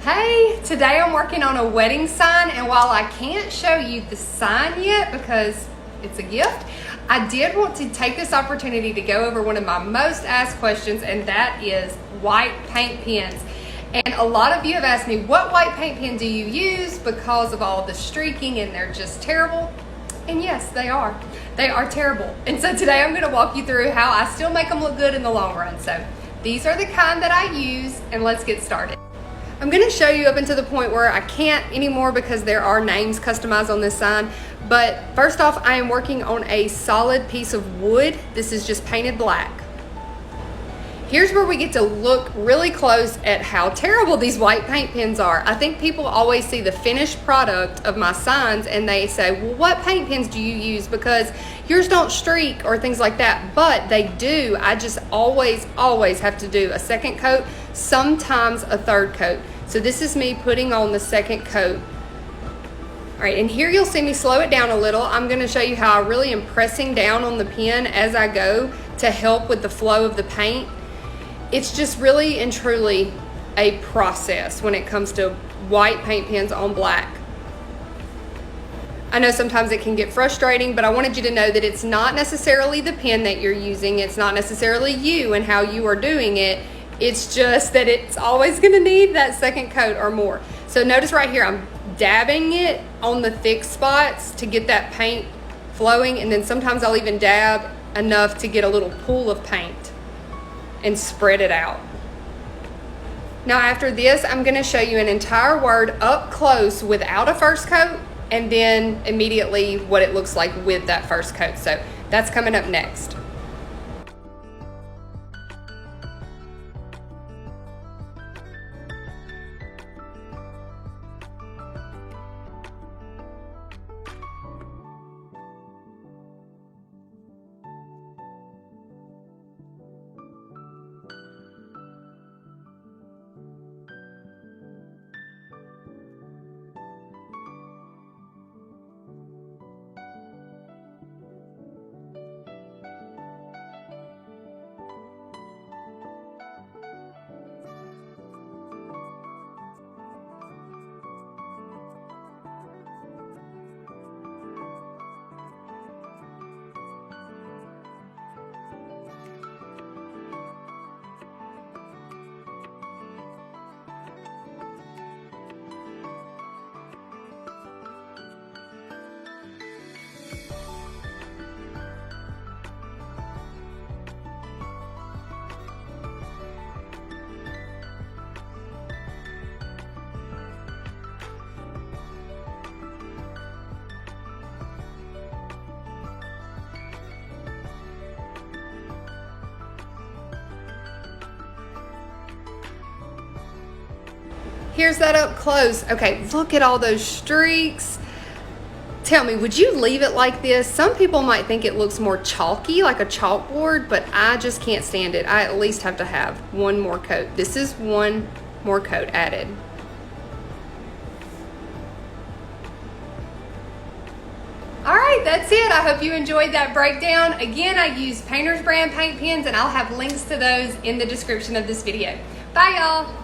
Hey, today I'm working on a wedding sign, and while I can't show you the sign yet because it's a gift, I did want to take this opportunity to go over one of my most asked questions, and that is white paint pens. And a lot of you have asked me, what white paint pen do you use because of all the streaking, and they're just terrible. And yes, they are. They are terrible. And so today I'm going to walk you through how I still make them look good in the long run. So these are the kind that I use, and let's get started. I'm going to show you up until the point where I can't anymore because there are names customized on this sign. But first off, I am working on a solid piece of wood. This is just painted black. Here's where we get to look really close at how terrible these white paint pens are. I think people always see the finished product of my signs and they say, well, what paint pens do you use? Because yours don't streak or things like that, but they do. I just always have to do a second coat, sometimes a third coat. So this is me putting on the second coat. All right, and here you'll see me slow it down a little. I'm gonna show you how I really am pressing down on the pen as I go to help with the flow of the paint. It's just really and truly a process when it comes to white paint pens on black. I know sometimes it can get frustrating, but I wanted you to know that it's not necessarily the pen that you're using. It's not necessarily you and how you are doing it. It's just that it's always gonna need that second coat or more. So notice right here, I'm dabbing it on the thick spots to get that paint flowing, and then sometimes I'll even dab enough to get a little pool of paint and spread it out. Now after this, I'm gonna show you an entire word up close without a first coat, and then immediately what it looks like with that first coat. So that's coming up next. Here's that up close. Okay, look at all those streaks. Tell me, would you leave it like this? Some people might think it looks more chalky, like a chalkboard, but I just can't stand it. I at least have to have one more coat. This is one more coat added. All right, that's it. I hope you enjoyed that breakdown. Again, I use Painter's brand paint pens, and I'll have links to those in the description of this video. Bye, y'all.